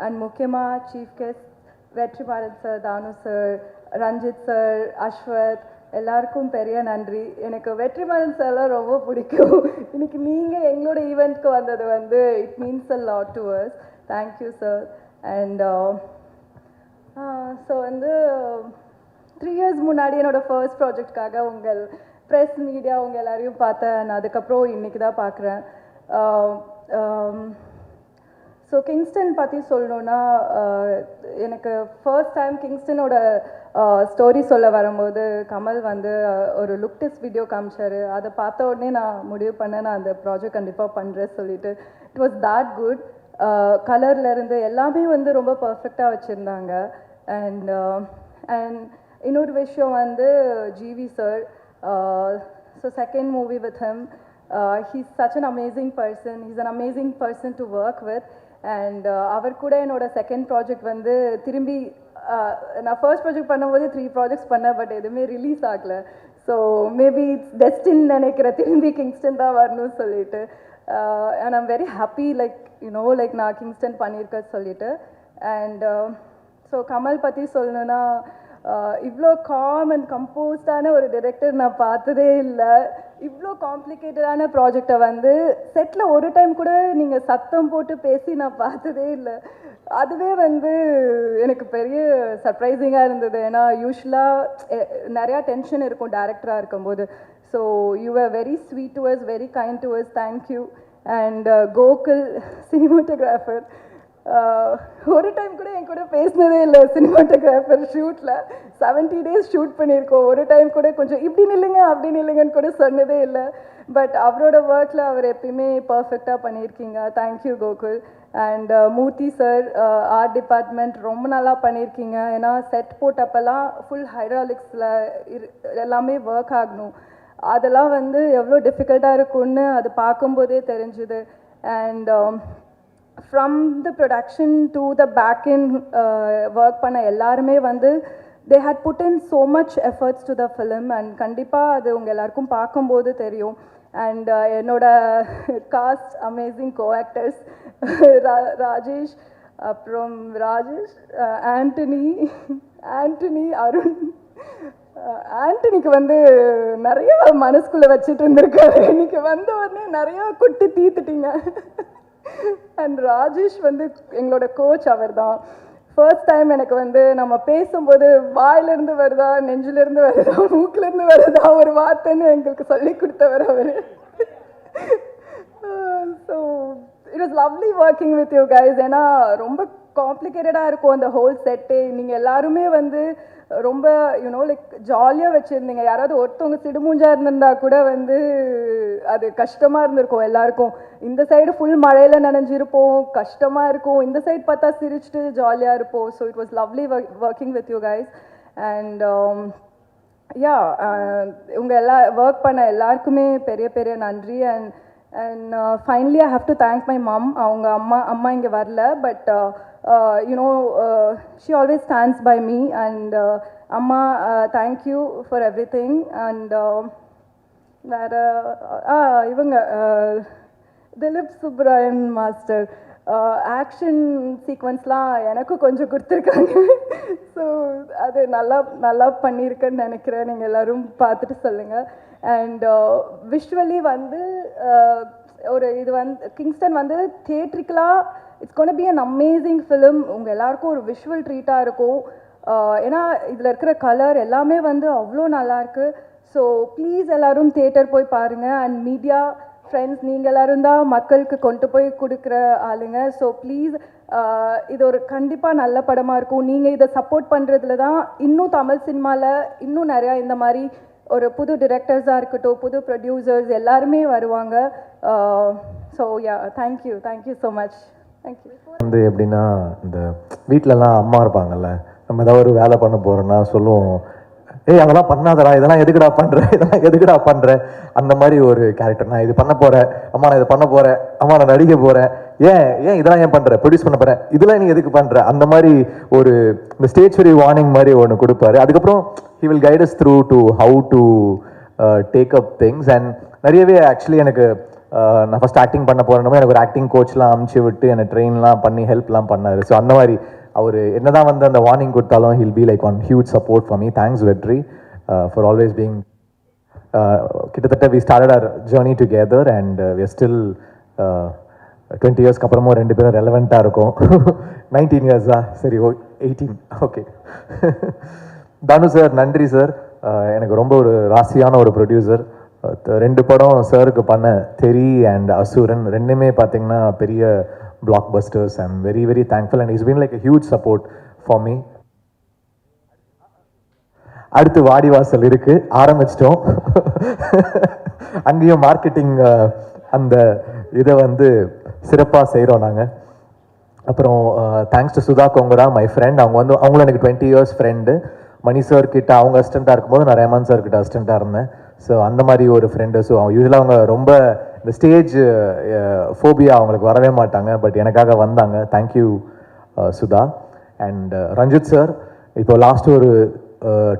And முக்கியமாக chief guest Vetrimaaran sir, தானு sir, Ranjith sir, Ashwath எல்லாருக்கும் பெரிய நன்றி. எனக்கு வெற்றிமாறன் சார்லாம் ரொம்ப பிடிக்கும். இன்னைக்கு நீங்கள் எங்களோட ஈவெண்ட்க்கு வந்தது வந்து it means a lot to us. Thank you sir. And so வந்து 3 years முன்னாடி என்னோடய ஃபர்ஸ்ட் ப்ராஜெக்ட்காக உங்கள் ப்ரெஸ் மீடியா உங்கள் எல்லாரையும் பார்த்தேன். அதுக்கப்புறம் இன்றைக்கி தான் பார்க்குறேன். ஸோ கிங்ஸ்டன் பற்றி சொல்லணுன்னா, எனக்கு ஃபர்ஸ்ட் டைம் கிங்ஸ்டனோட ஸ்டோரி சொல்ல வரும்போது கமல் வந்து ஒரு லுக் டெஸ்ட் வீடியோ காமிச்சார். அதை பார்த்த உடனே நான் முடிவு பண்ணேன், நான் அந்த ப்ராஜெக்ட் கண்டிப்பாக பண்ணுறேன் சொல்லிட்டு. It was that good. கலர்லேருந்து எல்லாமே வந்து ரொம்ப பர்ஃபெக்டாக வச்சுருந்தாங்க. அண்ட் இன்னொரு விஷயம் வந்து GV sir. So second movie with him. he's such an amazing person. He's an amazing person to work with. And அவர் கூட என்னோட செகண்ட் ப்ராஜெக்ட் வந்து திரும்பி நான் ஃபர்ஸ்ட் ப்ராஜெக்ட் பண்ணும்போது 3 ப்ராஜெக்ட்ஸ் பண்ணேன், பட் எதுவுமே ரிலீஸ் ஆகலை. ஸோ மேபி இட்ஸ் டெஸ்டின் நினைக்கிறேன் திரும்பி கிங்ஸ்டன் தான் வரணும்னு சொல்லிட்டு. And I'm very happy like like நான் கிங்ஸ்டன் பண்ணியிருக்கேன் சொல்லிட்டு. அண்ட் ஸோ கமல் பற்றி சொல்லணுன்னா, இவ்வளோ காம் அண்ட் கம்போஸ்டான ஒரு டைரக்டர் நான் பார்த்ததே இல்லை. இவ்வளோ காம்ப்ளிகேட்டடான ப்ராஜெக்டை வந்து செட்டில் ஒரு டைம் கூட நீங்கள் சத்தம் போட்டு பேசி நான் பார்த்ததே இல்லை. அதுவே வந்து எனக்கு பெரிய சர்ப்ரைசிங்காக இருந்தது. ஏன்னா யூஸ்வலாக நிறையா டென்ஷன் இருக்கும் டைரக்டராக இருக்கும்போது. So you are very sweet to us, very kind to us. Thank you. And Gokul cinematographer, ஒரு டைம் கூட என் கூட பேசினதே இல்லை. சினிமாட்டோகிராஃபர் ஷூட்டில் 70 days ஷூட் பண்ணியிருக்கோம். ஒரு டைம் கூட கொஞ்சம் இப்படி நில்லுங்க அப்படி நில்லுங்கன்னு கூட சொன்னதே இல்லை. பட் அவரோட ஒர்க்கில் அவர் எப்பயுமே பர்ஃபெக்டாக பண்ணியிருக்கீங்க. Thank you Gokul. And Murthy sir, art department ரொம்ப நல்லா பண்ணியிருக்கீங்க. ஏன்னா செட் போட்டப்பெல்லாம் ஃபுல் ஹைட்ராலிக்ஸில் எல்லாமே ஒர்க் ஆகணும். அதெல்லாம் வந்து எவ்வளோ டிஃபிகல்ட்டாக இருக்கும்னு அது பார்க்கும்போதே தெரிஞ்சுது. And from the production to the back end work பண்ண எல்லாருமே வந்து they had put in so much efforts to the film. and கண்டிப்பாக அது உங்கள் எல்லாருக்கும் பார்க்கும்போது தெரியும். அண்ட் என்னோட காஸ்ட் அமேசிங் கோ-ஆக்டர்ஸ் ராஜேஷ், அப்புறம் ஆண்டனி, அருண். ஆண்டனிக்கு வந்து நிறைய மனசுக்குள்ளே வச்சுட்டு இருந்திருக்காரு. இன்னைக்கு வந்த உடனே நிறையா குட்டி தீத்துட்டீங்க. அண்ட் ராஜேஷ் வந்து எங்களோட கோச். அவர் தான் ஃபர்ஸ்ட் டைம் எனக்கு வந்து நம்ம பேசும்போது வாயிலிருந்து வருதா, நெஞ்சிலிருந்து வருதா, மூக்கிலேருந்து வருதா ஒரு வார்த்தைன்னு எங்களுக்கு சொல்லி கொடுத்தவர் அவர். So it was lovely working with you guys. ஏன்னா ரொம்ப காம்ப்ளிகேட்டடாக இருக்கும் அந்த ஹோல் செட்டே. நீங்கள் எல்லாருமே வந்து ரொம்ப லைக் ஜாலியாக வச்சுருந்தீங்க. யாராவது ஒருத்தவங்க சிடுமூஞ்சா இருந்திருந்தா கூட வந்து அது கஷ்டமாக இருந்திருக்கும் எல்லாருக்கும். இந்த சைடு ஃபுல் மழையில் நனைஞ்சிருப்போம், கஷ்டமாக இருக்கும். இந்த சைடு பார்த்தா சிரிச்சுட்டு ஜாலியாக இருப்போம். So it was lovely working with you guys. And yeah, உங்கள் ஒர்க் பண்ண எல்லாருக்குமே பெரிய பெரிய நன்றி. And finally I have to thank my mom. அவங்க அம்மா இங்கே வரல, but she always stands by me. and amma, thank you for everything. and வேறு இவங்க திலீப் சுப்ராயன் மாஸ்டர் ஆக்ஷன் சீக்வன்ஸ்லாம் எனக்கு கொஞ்சம் கொடுத்துருக்காங்க. ஸோ அது நல்லா பண்ணியிருக்கேன்னு நினைக்கிறேன். நீங்கள் எல்லோரும் பார்த்துட்டு சொல்லுங்கள். அண்ட் விஷுவலி வந்து ஒரு இது வந்து கிங்ஸ்டன் வந்து தியேட்ரிக்கலாக it's gonna be an amazing film. உங்கள் எல்லாருக்கும் ஒரு விஷுவல் ட்ரீட்டாக இருக்கும். ஏன்னா இதில் இருக்கிற கலர் எல்லாமே வந்து அவ்வளோ நல்லாயிருக்கு. ஸோ ப்ளீஸ் எல்லோரும் தியேட்டர் போய் பாருங்கள். அண்ட் மீடியா ஃப்ரெண்ட்ஸ், நீங்கள் எல்லோரும் தான் மக்களுக்கு கொண்டு போய் கொடுக்குற ஆளுங்க. ஸோ ப்ளீஸ், இது ஒரு கண்டிப்பாக நல்ல படமாக இருக்கும். நீங்கள் இதை சப்போர்ட் பண்ணுறதுல தான் இன்னும் தமிழ் சினிமாவில் இன்னும் நிறையா இந்த மாதிரி ஒரு புது டிரெக்டர்ஸாக இருக்கட்டும், புது ப்ரொடியூசர்ஸ் எல்லாருமே வருவாங்க. So yeah, thank you so much. Thank you. வந்து எப்படின்னா, இந்த வீட்டிலலாம் அம்மா இருப்பாங்கல்ல, நம்ம ஏதாவது ஒரு வேலை பண்ண போகிறோன்னா சொல்லுவோம், ஏய் அதெல்லாம் பண்ணாதடா, இதெல்லாம் எதுக்குடா பண்ணுற அந்த மாதிரி ஒரு கேரக்டர். நான் இது பண்ண போகிறேன் அம்மா, நான் இதை பண்ண போகிறேன் அம்மா, நான் நடிக்க போகிறேன், ஏன் இதெல்லாம் ஏன் பண்ணுற, ப்ரொடியூஸ் பண்ண போகிறேன், இதெல்லாம் நீ எதுக்கு பண்ணுற, அந்த மாதிரி ஒரு இந்த ஸ்டேஜ் ஃப்ரீ வார்னிங் மாதிரி ஒன்று கொடுப்பாரு. அதுக்கப்புறம் he will guide us through to how to take up things. and நிறையவே ஆக்சுவலி எனக்கு நான் ஃபஸ்ட் ஆக்டிங் பண்ண போகிறேன்னு எனக்கு ஒரு ஆக்டிங் கோச்லாம் அமுச்சு விட்டு என்னை ட்ரெயின்லாம் பண்ணி ஹெல்ப்லாம் பண்ணார். ஸோ அந்த மாதிரி அவர் என்னதான் வந்து அந்த வார்னிங் கொடுத்தாலும் he'll be like one huge support for me. Thanks Vetri for always being. கிட்டத்தட்ட we started our journey together and we are still 20 இயர்ஸ்க்கு அப்புறமும் ரெண்டு பேரும் ரெலவெண்ட்டாக இருக்கும். 19 இயர்ஸா? சரி, 18. ஓகே. தானு சார் நன்றி சார். எனக்கு ரொம்ப ஒரு ராசியான ஒரு ப்ரொடியூசர். 2 படம் சாருக்கு பண்ண தெரி அண்ட் அசுரன் ரெண்டுமே பார்த்தீங்கன்னா பெரிய blockbusters. I am very very thankful and it's been like a huge support for me. அடுத்து வாடிவாசல் இருக்கு, ஆரம்பிச்சிட்டோம். அங்கேயும் மார்க்கெட்டிங் அந்த இதை வந்து சிறப்பாக செய்கிறோம் நாங்கள். அப்புறம் thanks to Sudha Kongara, my friend. அவங்களும் எனக்கு 20 இயர்ஸ் ஃப்ரெண்டு. மணி சார் கிட்ட அவங்க அசிஸ்டண்ட்டாக இருக்கும்போது நான் ரஹ்மான் சார் கிட்ட அசிஸ்டண்ட்டாக இருந்தேன். ஸோ அந்த மாதிரி ஒரு ஃப்ரெண்டு. ஸோ யூஸ்வலாக அவங்க ரொம்ப இந்த ஸ்டேஜ் ஃபோபியா அவங்களுக்கு வரவே மாட்டாங்க, பட் எனக்காக வந்தாங்க. Thank you Sudha. And Ranjith sir இப்போ லாஸ்ட் ஒரு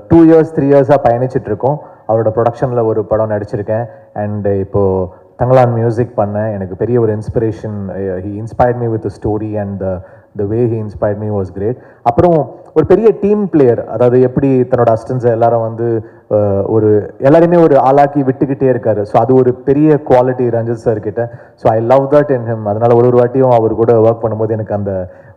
2 இயர்ஸ் 3 இயர்ஸாக பயணிச்சிட்ருக்கோம். அவரோட ப்ரொடக்ஷனில் ஒரு படம் நடிச்சிருக்கேன். அண்ட் இப்போது தங்கலான் மியூசிக் பண்ணேன். எனக்கு பெரிய ஒரு inspiration. He inspired me with story and the way he inspired me was great. அப்புறம் ஒரு பெரிய டீம் பிளேயர், அதாவது எப்படி தன்னோட அசிஸ்டன்ஸை எல்லாரும் வந்து ஒரு எல்லாருமே ஒரு ஆளாக்கி விட்டுக்கிட்டே இருக்காரு. ஸோ அது ஒரு பெரிய குவாலிட்டி ரஞ்சித் சார் கிட்ட. So I love that in him. அதனால் ஒரு வாட்டியும் அவர் கூட ஒர்க் பண்ணும்போது எனக்கு அந்த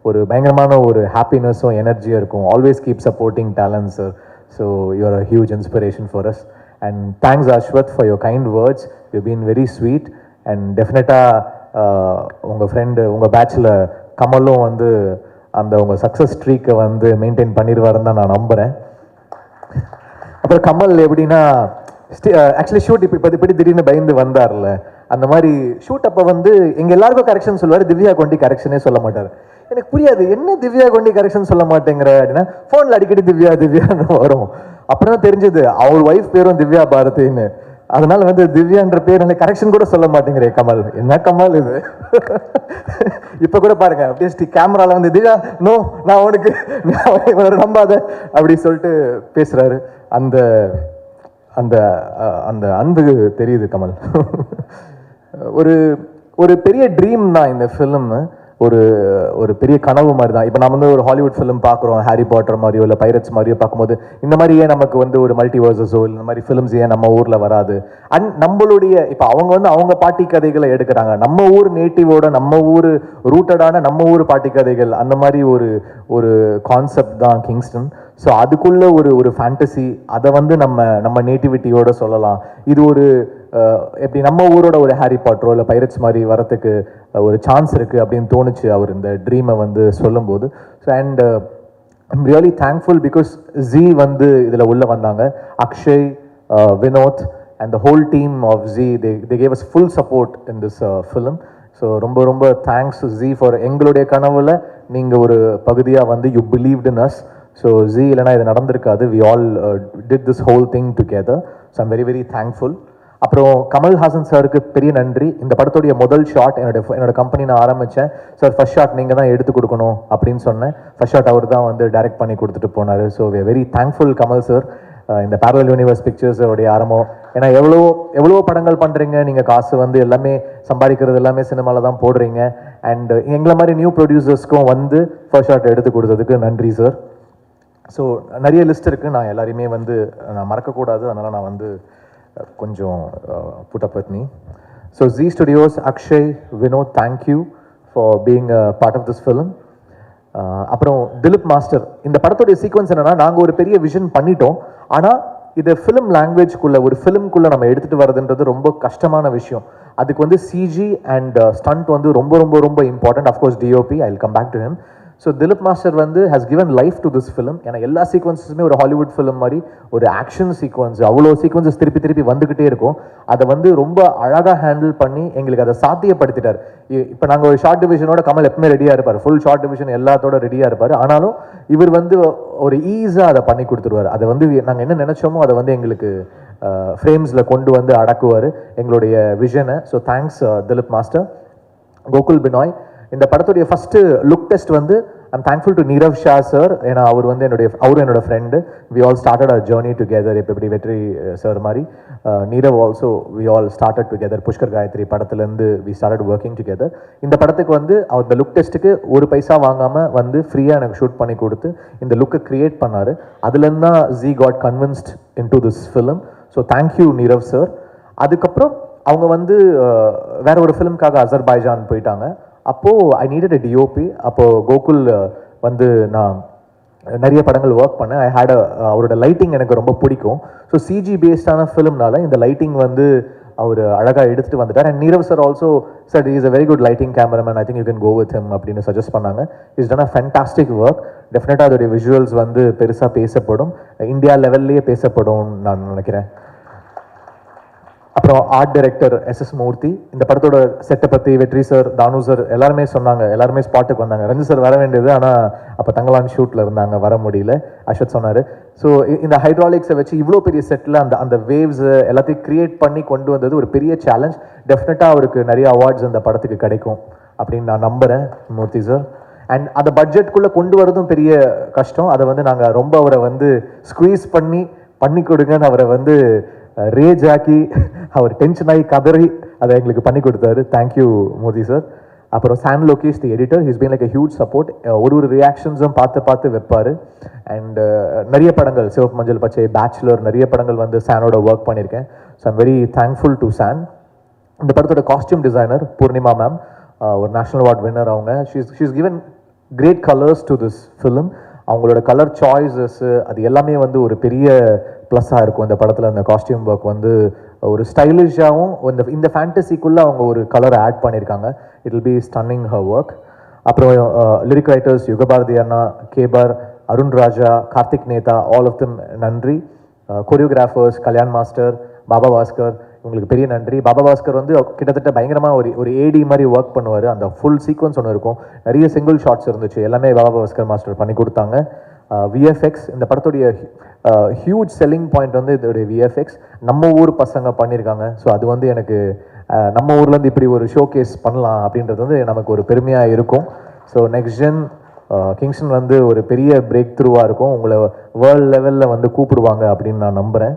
ஒரு பயங்கரமான ஒரு ஹாப்பினஸும் எனர்ஜியும் இருக்கும். Always keep supporting talent sir. So you are a huge inspiration for us. And thanks Ashwath for your kind words. You been very sweet. And டெஃபினட்டாக உங்கள் ஃப்ரெண்டு உங்கள் பேட்சில் கமலும் வந்து அந்த உங்கள் சக்ஸஸ் ஸ்ட்ரீக்கை வந்து மெயின்டைன் பண்ணிடுவாருன்னு தான் நான் நம்புகிறேன். அப்புறம் கமல் எப்படின்னா ஆக்சுவலி ஷூட் இப்போ இப்படி திடீர்னு பயந்து வந்தார்ல, அந்த மாதிரி ஷூட் அப்போ வந்து எங்கள் எல்லாருக்கும் கரெக்ஷன் சொல்லுவார், திவ்யா கொண்டி கரெக்ஷனே சொல்ல மாட்டார். எனக்கு புரியாது, என்ன திவ்யா கொண்டி கரெக்ஷன் சொல்ல மாட்டேங்கிற அப்படின்னா ஃபோனில் அடிக்கடி திவ்யா திவ்யான்னு வரும். அப்புறம் தான் தெரிஞ்சது அவர் ஒய்ஃப் பேரும் திவ்யா பாரதின்னு. அதனால வந்து திவ்யான்ற பேர் எனக்கு கரெக்ஷன் கூட சொல்ல மாட்டேங்கிறே கமல். என்ன கமல் இது? இப்போ கூட பாருங்க, அப்படியே கேமரால வந்து திவ்யா நோ நான் உனக்கு நம்பாத அப்படி சொல்லிட்டு பேசுறாரு. அந்த அந்த அந்த அன்பு தெரியுது கமல். ஒரு ஒரு பெரிய ட்ரீம் தான் இந்த ஃபிலிம். ஒரு ஒரு பெரிய கனவு மாதிரி தான். இப்போ நம்ம வந்து ஒரு ஹாலிவுட் ஃபிலிம் பார்க்குறோம், ஹாரி பாட்டர் மாதிரியோ இல்லை பைரட்ஸ் மாதிரியோ பார்க்கும்போது இந்த மாதிரியே நமக்கு வந்து ஒரு மல்டிவர்சஸோ இந்த மாதிரி ஃபிலிம்ஸ் ஏன் நம்ம ஊரில் வராது? அண்ட் நம்மளுடைய இப்போ அவங்க வந்து அவங்க பாட்டி கதைகளை எடுக்கிறாங்க, நம்ம ஊர் நேட்டிவோட நம்ம ஊர் ரூட்டடான நம்ம ஊர் பாட்டி கதைகள், அந்த மாதிரி ஒரு ஒரு கான்செப்ட் தான் கிங்ஸ்டன். ஸோ அதுக்குள்ள ஒரு ஒரு ஃபேண்டசி, அதை வந்து நம்ம நேட்டிவிட்டியோட சொல்லலாம். இது ஒரு எப்படி நம்ம ஊரோட ஒரு ஹாரி பாட்டரோ இல்லை பைரட்ஸ் மாதிரி வரத்துக்கு ஒரு சான்ஸ் இருக்குது அப்படின்னு தோணுச்சு அவர் இந்த ட்ரீமை வந்து சொல்லும்போது. So and I'm really thankful because Zee வந்து இதில் உள்ளே வந்தாங்க. Akshay, Vinoth and the whole team of Zee, they gave us full support in this film. So ரொம்ப ரொம்ப தேங்க்ஸ் ஜி ஃபார் எங்களுடைய கனவுல நீங்கள் ஒரு பகுதியாக வந்து you believed in us. So G இல்லைனா இது நடந்திருக்காது. We all did this whole thing together. So I'm very very thankful. அப்புறம் கமல்ஹாசன் சாருக்கு பெரிய நன்றி. இந்த படத்துடைய முதல் ஷாட் என்னோட கம்பெனி நான் ஆரம்பித்தேன். சார் ஃபர்ஸ்ட் ஷாட் நீங்கள் தான் எடுத்து கொடுக்கணும் அப்படின்னு சொன்னேன். ஃபர்ஸ்ட் ஷாட் அவர் தான் வந்து டைரக்ட் பண்ணி கொடுத்துட்டு போனார். So we are very thankful Kamal sir. இந்த பேரலல் யூனிவர்ஸ் பிக்சர்ஸோடைய ஆரம்பம். ஏன்னா எவ்வளோ படங்கள் பண்ணுறீங்க, நீங்கள் காசு வந்து எல்லாமே சம்பாதிக்கிறது எல்லாமே சினிமாவில் தான் போடுறீங்க. அண்ட் எங்களை மாதிரி நியூ ப்ரொடியூசர்ஸ்க்கும் வந்து ஃபர்ஸ்ட் ஷாட் எடுத்து கொடுத்ததுக்கு நன்றி சார். ஸோ நிறைய லிஸ்ட் இருக்குது, நான் எல்லாரையுமே வந்து நான் மறக்கக்கூடாது, அதனால் நான் வந்து கொஞ்சம் put up with me. So Z Studios, Akshay, Vinod, thank you for being a part of this film. அப்புறம் திலீப் மாஸ்டர், இந்த படத்துடைய சீக்வன்ஸ் என்னன்னா, நாங்கள் ஒரு பெரிய விஷன் பண்ணிட்டோம், ஆனால் இதை ஃபிலிம் லாங்குவேஜ்குள்ளே ஒரு ஃபிலிம்குள்ளே நம்ம எடுத்துகிட்டு வரதுன்றது ரொம்ப கஷ்டமான விஷயம். அதுக்கு வந்து சிஜி அண்ட் ஸ்டண்ட் வந்து ரொம்ப ரொம்ப ரொம்ப important. Of course DOP, I will come back to him. So Dileep master வந்து has given life to this film. ஏன்னா எல்லா சீக்வன்ஸுமே ஒரு ஹாலிவுட் ஃபிலிம் மாதிரி ஒரு ஆக்ஷன் சீக்வன்ஸ், அவ்வளோ சீக்வன்ஸஸ் திருப்பி திருப்பி வந்துக்கிட்டே இருக்கும். அதை வந்து ரொம்ப அழகாக ஹேண்டில் பண்ணி எங்களுக்கு அதை சாத்தியப்படுத்திட்டார். இப்போ நாங்கள் ஒரு ஷார்ட் டிவிஷனோட கமல் எப்பவுமே ரெடியாக இருப்பார், ஃபுல் ஷார்ட் டிவிஷன் எல்லாத்தோட ரெடியாக இருப்பார். ஆனாலும் இவர் வந்து ஒரு ஈஸியாக அதை பண்ணி கொடுத்துருவார். அதை வந்து நாங்கள் என்ன நினச்சோமோ அதை வந்து எங்களுக்கு ஃப்ரேம்ஸில் கொண்டு வந்து அடக்குவார் எங்களுடைய விஷனை. So thanks Dileep master. Gokul Binoy, இந்த படத்துடைய ஃபஸ்ட்டு லுக் டெஸ்ட் வந்து I'm thankful to Nirav Shah sir. ஏன்னா அவர் வந்து அவரும் என்னோட friend. We all started our journey together. இப்போ இப்படி வெற்றி சார் மாதிரி Nirav also we all started together. Pushkar Gayathri படத்துலேருந்து வி ஸ்டார்டட் ஒர்க்கிங் டுகெதர். இந்த படத்துக்கு வந்து அவர் இந்த லுக் டெஸ்ட்டுக்கு ஒரு பைசா வாங்காமல் வந்து ஃப்ரீயாக எனக்கு ஷூட் பண்ணி கொடுத்து இந்த லுக்கை க்ரியேட் பண்ணார். அதுலேருந்து தான் Zee got convinced into this film. So thank you Nirav sir. அதுக்கப்புறம் அவங்க வந்து வேற ஒரு ஃபிலிம்காக அசர்பைஜான் போயிட்டாங்க. அப்போது ஐ நீடட் எ டிஓபி. அப்போது கோகுல் வந்து நான் நிறைய படங்கள் ஒர்க் பண்ணேன். ஐ ஹேட் அவரோட லைட்டிங் எனக்கு ரொம்ப பிடிக்கும். ஸோ சிஜி பேஸ்டான ஃபிலிம்னால இந்த லைட்டிங் வந்து அவர் அழகாக எடுத்துகிட்டு வந்துட்டார். And Nirav sir also sir is a very good lighting cameraman, I think you can go with him அப்படின்னு சஜஸ்ட் பண்ணாங்க. Is done a fantastic work. டெஃபினட்டாக அதோடைய விஷுவல்ஸ் வந்து பெருசாக பேசப்படும், இந்தியா லெவல்லையே பேசப்படும் நான் நினைக்கிறேன். அப்புறம் ஆர்ட் டைரக்டர் எஸ்எஸ் மூர்த்தி. இந்த படத்தோட செட்டை பற்றி வெற்றி சார், தானு சார் எல்லாருமே சொன்னாங்க. எல்லாருமே ஸ்பாட்டுக்கு வந்தாங்க. ரஞ்சி சார் வர வேண்டியது, ஆனால் அப்போ தங்கலான் ஷூட்டில் இருந்தாங்க, வர முடியல. அஸ்வத் சொன்னார். ஸோ இந்த ஹைட்ராலிக்ஸை வச்சு இவ்வளோ பெரிய செட்டில் அந்த வேவ்ஸ் எல்லாத்தையும் க்ரியேட் பண்ணி கொண்டு வந்தது ஒரு பெரிய சேலஞ்ச். டெஃபினட்டாக அவருக்கு நிறைய அவார்ட்ஸ் அந்த படத்துக்கு கிடைக்கும் அப்படின்னு நான் நம்புகிறேன் மூர்த்தி சார். அண்ட் அந்த பட்ஜெட்குள்ளே கொண்டு வரதும் பெரிய கஷ்டம். அதை வந்து நாங்கள் ரொம்ப அவரை வந்து ஸ்குவீஸ் பண்ணி கொடுங்கன்னு அவரை வந்து ரேஜ் ஆக்கி அவர் டென்ஷன் ஆகி கதறி அதை எங்களுக்கு பண்ணி கொடுத்தாரு. Thank you Murthy sir. அப்புறம் San Lokesh the editor, he's been like a huge support. ஒரு ரியாக்ஷன்ஸும் பார்த்து வைப்பார். அண்ட் நிறைய படங்கள், சிவப்பு மஞ்சள் பச்சை, பேச்சுலர், நிறைய படங்கள் வந்து சானோட ஒர்க் பண்ணியிருக்கேன். So I'm very thankful to San. இந்த படத்தோட காஸ்டியூம் டிசைனர் பூர்ணிமா மேம், ஒரு நேஷனல் அவார்ட் வின்னர். அவங்க she's given great colours to this film. அவங்களோட கலர் சாய்ஸஸ் அது எல்லாமே வந்து ஒரு பெரிய ப்ளஸ்ஸாக இருக்கும் இந்த படத்தில். அந்த காஸ்டியூம் ஒர்க் வந்து ஒரு ஸ்டைலிஷாகவும் இந்த ஃபேண்டசிக்குள்ளே அவங்க ஒரு கலரை ஆட் பண்ணியிருக்காங்க. It will be stunning her work. அப்புறம் லிரிக் ரைட்டர்ஸ் யுகபாரதி அண்ணா, Kaber, Arun Raja, Karthik Netha, all of them நன்றி. கொரியோகிராஃபர்ஸ் கல்யாண் மாஸ்டர், பாபா பாஸ்கர், உங்களுக்கு பெரிய நன்றி. பாபா பாஸ்கர் வந்து கிட்டத்தட்ட பயங்கரமாக ஒரு ஏடி மாதிரி ஒர்க் பண்ணுவார். அந்த ஃபுல் சீக்வன்ஸ் ஒன்று இருக்கும், நிறைய சிங்கிள் ஷாட்ஸ் இருந்துச்சு, எல்லாமே பாபா பாஸ்கர் மாஸ்டர் பண்ணி கொடுத்தாங்க. விஎஃப்எக்ஸ், இந்த படத்துடைய ஹியூஜ் செல்லிங் பாயிண்ட் வந்து இதோடைய விஎஃப்எக்ஸ் நம்ம ஊர் பசங்க பண்ணியிருக்காங்க. ஸோ அது வந்து எனக்கு நம்ம ஊர்லேருந்து இப்படி ஒரு ஷோ கேஸ் பண்ணலாம் அப்படின்றது வந்து நமக்கு ஒரு பெருமையாக இருக்கும். ஸோ நெக்ஸ்ட் ஜென் கிங்ஸ்டன் வந்து ஒரு பெரிய பிரேக் த்ரூவாக இருக்கும். உங்களை வேர்ல்டு லெவலில் வந்து கூப்பிடுவாங்க அப்படின்னு நான் நம்புகிறேன்.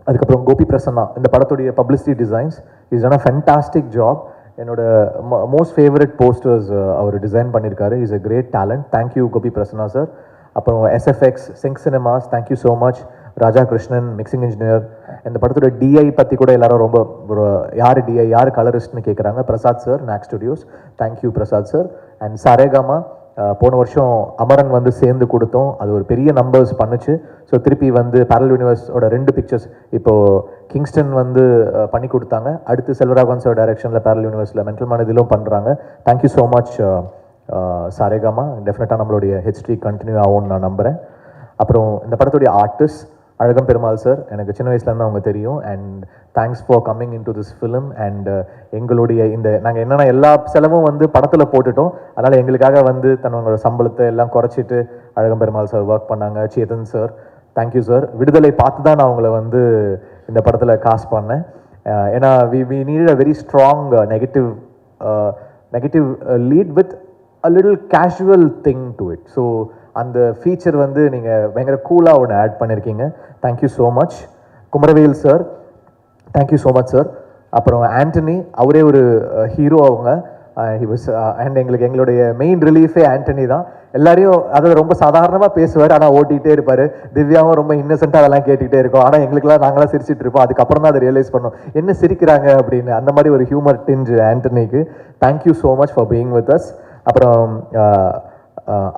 அதுக்கப்புறம் கோபி பிரசன்னா, இந்த படத்துடைய publicity designs is done a fantastic job. என்னோட மோஸ்ட் ஃபேவரட் போஸ்டர்ஸ் அவர் டிசைன் பண்ணியிருக்காரு. Is a great talent. Thank you Gopi Prasanna sir. அப்புறம் SFX, Sync Cinemas, thank you so much. Raja Krishnan mixing engineer. இந்த படத்தோட டிஐ பற்றி கூட எல்லாரும் ரொம்ப யார் டிஐ யார் கலரிஸ்ட்னு கேட்குறாங்க. Prasad sir, knock studios, thank you Prasad sir. And Saregama, போன வருஷம் அமரன் வந்து சேர்ந்து கொடுத்தோம், அது ஒரு பெரிய நம்பர்ஸ் பண்ணுச்சு. ஸோ திருப்பி வந்து பேரல் யூனிவர்ஸோட 2 பிக்சர்ஸ் இப்போது கிங்ஸ்டன் வந்து பண்ணி கொடுத்தாங்க. அடுத்து செல்வராகவன் சார் டைரக்ஷனில் பேரல் யூனிவர்ஸில் மென்டல் மனதிலும் பண்ணுறாங்க. Thank you so much Saregama. டெஃபினட்டாக நம்மளுடைய ஹிஸ்ட்ரி கண்டினியூ ஆகும்னு நான் நம்புகிறேன். அப்புறம் இந்த படத்துடைய ஆர்டிஸ்ட் அழகம் பெருமாள் சார், எனக்கு சின்ன வயசுலேருந்து அவங்க தெரியும். And thanks for coming in to this film. And எங்களுடைய நாங்கள் என்னென்னா எல்லா செலவும் வந்து படத்தில் போட்டுட்டோம். அதனால் எங்களுக்காக வந்து தன்னோட சம்பளத்தை எல்லாம் குறைச்சிட்டு அழகம் பெருமாள் சார் ஒர்க் பண்ணாங்க. Chetan sir, thank you sir. விடுதலை பார்த்து தான் நான் அவங்கள வந்து இந்த படத்தில் காஸ்ட் பண்ணேன். ஏன்னா we need a very strong negative lead with a little casual thing to it. So அந்த ஃபீச்சர் வந்து நீங்கள் பயங்கர கூலாக ஒன்று ஆட் பண்ணியிருக்கீங்க. Thank you so much. Kumaravel sir, thank you so much sir. அப்புறம் ஆண்டனி, அவரே ஒரு ஹீரோ. அவங்க அண்ட் எங்களுடைய மெயின் ரிலீஃபே ஆண்டனி தான். எல்லாரையும் அதை ரொம்ப சாதாரணமாக பேசுவார், ஆனால் ஓட்டிகிட்டே இருப்பார். திவ்யாவும் ரொம்ப இன்னசென்ட்டாக அதெல்லாம் கேட்டுக்கிட்டே இருக்கோம். ஆனால் எங்களுக்குலாம் நாங்களாம் சிரிச்சிட்டு இருப்போம். அதுக்கப்புறம் தான் அதை ரியலைஸ் பண்ணோம், என்ன சிரிக்கிறாங்க அப்படின்னு. அந்த மாதிரி ஒரு ஹியூமர் டிஞ்ச் ஆண்டனிக்கு. Thank you so much for being with us. அப்புறம்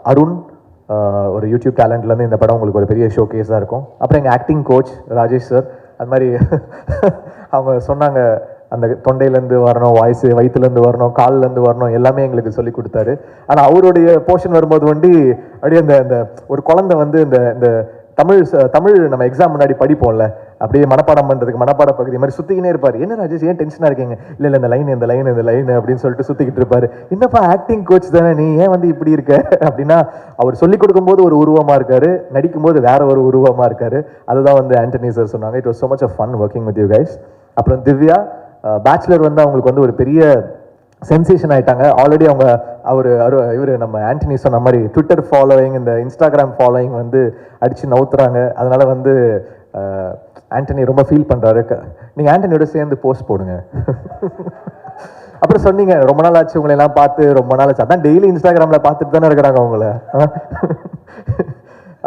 அருண், ஒரு யூடியூப் டேலண்ட்லேருந்து இந்த படம் உங்களுக்கு ஒரு பெரிய ஷோ கேஸாக இருக்கும். அப்புறம் எங்கள் ஆக்டிங் கோச் ராஜேஷ் சார், அது மாதிரி அவங்க சொன்னாங்க அந்த தொண்டையிலேருந்து வரணும், வாய்ஸ் வயிற்றுலேருந்து வரணும், கால்லேருந்து வரணும், எல்லாமே எங்களுக்கு சொல்லி கொடுத்தாரு. ஆனால் அவருடைய போர்ஷன் வரும்போது வண்டி அப்படியே அந்த ஒரு குழந்தை வந்து இந்த தமிழ் நம்ம எக்ஸாம் முன்னாடி படிப்போம்ல, அப்படியே மனப்பாடம் பண்ணுறதுக்கு மனப்பாட பகுதி மாதிரி சுற்றிக்கினே இருப்பார். என்ன ராஜேஷ் ஏன் டென்ஷனாக இருக்கீங்க? இல்லை இந்த லைன் அப்படின்னு சொல்லிட்டு சுற்றிக்கிட்டு இருப்பார். என்னப்பா ஆக்டிங் கோச் தானே நீ, ஏன் வந்து இப்படி இருக்க அப்படின்னா, அவர் சொல்லிக் கொடுக்கும்போது ஒரு உருவமாக இருக்காரு, நடிக்கும்போது வேற ஒரு உருவமாக இருக்காரு. அதுதான் வந்து ஆண்டனி சார் சொன்னாங்க. It was so much of fun working with you guys. அப்புறம் திவ்யா, பேச்சுலர் வந்து அவங்களுக்கு வந்து ஒரு பெரிய சென்சேஷன் ஆயிட்டாங்க ஆல்ரெடி அவங்க இவர் நம்ம ஆண்டனி சொன்ன மாதிரி ட்விட்டர் ஃபாலோயிங் இந்த இன்ஸ்டாகிராம் ஃபாலோயிங் வந்து அடித்து நவுத்துறாங்க. அதனால வந்து ஆண்டனி ரொம்ப ஃபீல் பண்ணுறாரு. நீங்கள் ஆண்டனியோட சேர்ந்து போஸ்ட் போடுங்க. அப்புறம் சொன்னீங்க ரொம்ப நாள் ஆச்சு உங்களை எல்லாம் பார்த்து, ரொம்ப நாள் ஆச்சு. அதான் டெய்லி இன்ஸ்டாகிராமில் பார்த்துட்டு தானே இருக்கிறாங்க அவங்கள.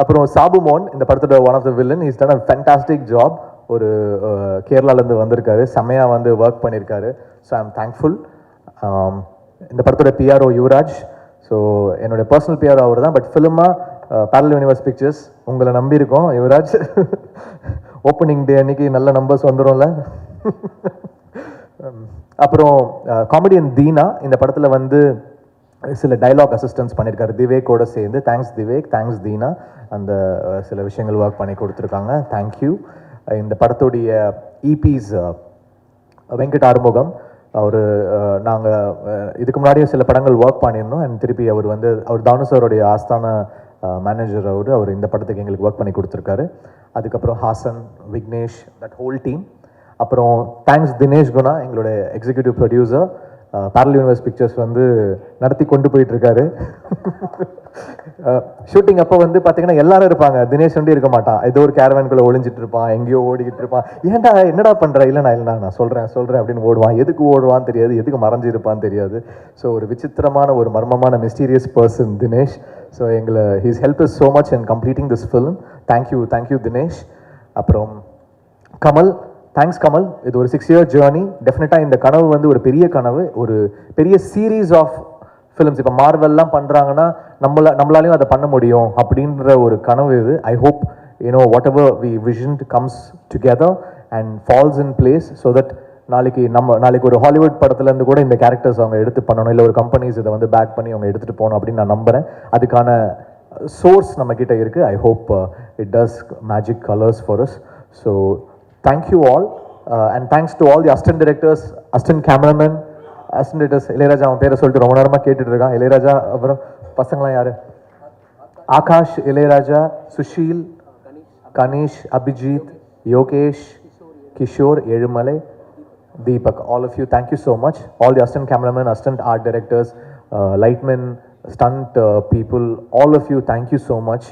அப்புறம் சாபு மோன் இந்த படத்தோட one of the villain, is done a fantastic job. ஒரு கேரளாலேருந்து வந்திருக்காரு, செம்மையாக வந்து ஒர்க் பண்ணியிருக்காரு. So I am thankful. இந்த படத்தோட பிஆர்ஓ யுவராஜ். ஸோ என்னோட பர்சனல் பிஆர்ஓ அவர் தான், பட் ஃபிலிமாக பேரலல் யூனிவர்ஸ் பிக்சர்ஸ் உங்களை நம்பியிருக்கோம் யுவராஜ். ஓப்பனிங் டே அன்னைக்கு நல்ல நம்பர்ஸ் வந்துடும்ல. அப்புறம் காமெடியன் தீனா இந்த படத்தில் வந்து சில டைலாக் அசிஸ்டன்ஸ் பண்ணியிருக்காரு திவேக்கோட சேர்ந்து. Thanks Dhivek, thanks Dheena. அந்த சில விஷயங்கள் ஒர்க் பண்ணி கொடுத்துருக்காங்க, தேங்க்யூ. இந்த படத்துடைய இபிஸ் வெங்கட் ஆறுமுகம், நாங்கள் இதுக்கு முன்னாடியும் சில படங்கள் ஒர்க் பண்ணியிருந்தோம். அண்ட் திருப்பி அவர் தானுசருடைய ஆஸ்தான மேனேஜர். அவர் இந்த படத்துக்கு எங்களுக்கு ஒர்க் பண்ணி கொடுத்துருக்காரு. அதுக்கப்புறம் Hasan, Vignesh, that whole team. அப்புறம் தேங்க்ஸ் தினேஷ் குணா, எங்களோட executive producer. Parallel universe pictures வந்து நடத்தி கொண்டு போயிட்டுருக்காரு. ஷூட்டிங் அப்போ வந்து பார்த்தீங்கன்னா எல்லாரும் இருப்பாங்க, தினேஷ் வந்து இருக்க மாட்டான். ஏதோ ஒரு கேரவேனுக்குள்ளே ஒளிஞ்சிட்டு இருப்பான், எங்கேயோ ஓடிக்கிட்டு இருப்பான். ஏன்டா என்னடா பண்ணுற? இல்லைண்ணா நான் சொல்கிறேன் அப்படின்னு ஓடுவான். எதுக்கு ஓடுவான்னு தெரியாது, எதுக்கு மறைஞ்சிருப்பான்னு தெரியாது. ஸோ ஒரு விசித்திரமான ஒரு மர்மமான mysterious person Dinesh. So he's help is so much in completing this film. Thank you Dinesh. அப்புறம் கமல், தேங்க்ஸ் கமல். இது ஒரு 6 year ஜேர்னி. டெஃபினட்டாக இந்த கனவு வந்து ஒரு பெரிய கனவு, ஒரு பெரிய சீரீஸ் ஆஃப் ஃபிலிம்ஸ். இப்போ மார்வெல்லாம் பண்ணுறாங்கன்னா நம்மளாலையும் அதை பண்ண முடியும் அப்படின்ற ஒரு கனவு இது. I hope whatever we visioned comes together and falls in place, so that நாளைக்கு ஒரு ஹாலிவுட் படத்துலேருந்து கூட இந்த கேரக்டர்ஸ் அவங்க எடுத்து பண்ணணும், இல்லை ஒரு கம்பெனிஸ் இதை வந்து பேக் பண்ணி அவங்க எடுத்துகிட்டு போகணும் அப்படின்னு நான் நம்புகிறேன். அதுக்கான சோர்ஸ் நம்மக்கிட்ட இருக்குது. I hope it does magic colours for us. So thank you all and thanks to all the assistant directors, assistant cameramen, assistant directors. Ilaiyaraaja அவன் பேரை சொல்லிட்டு ரொம்ப நேரமாக கேட்டுட்டு இருக்கான். இளையராஜா. அப்புறம் பசங்களாம் யாரு? Akash, Ilaiyaraaja, Sushil, Ganesh, Abhijit, Yogesh, Kishore, Ezhumalai, Deepak, all of you, thank you so much. All the assistant cameramen, assistant art directors, lightmen, stunt people, all of you, thank you so much.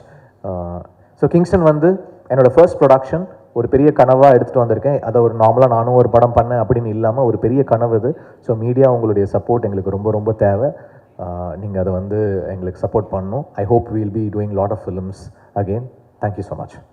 So Kingston வந்து என்னோட ஃபர்ஸ்ட் ப்ரொடக்ஷன். ஒரு பெரிய கனவாக எடுத்துகிட்டு வந்திருக்கேன். அதை ஒரு நார்மலாக நானும் ஒரு படம் பண்ணேன் அப்படின்னு இல்லாமல் ஒரு பெரிய கனவு இது. ஸோ மீடியா உங்களுடைய சப்போர்ட் எங்களுக்கு ரொம்ப ரொம்ப தேவை. நீங்கள் அதை வந்து எங்களுக்கு சப்போர்ட் பண்ணணும். I hope we'll be doing lot of films again. Thank you so much.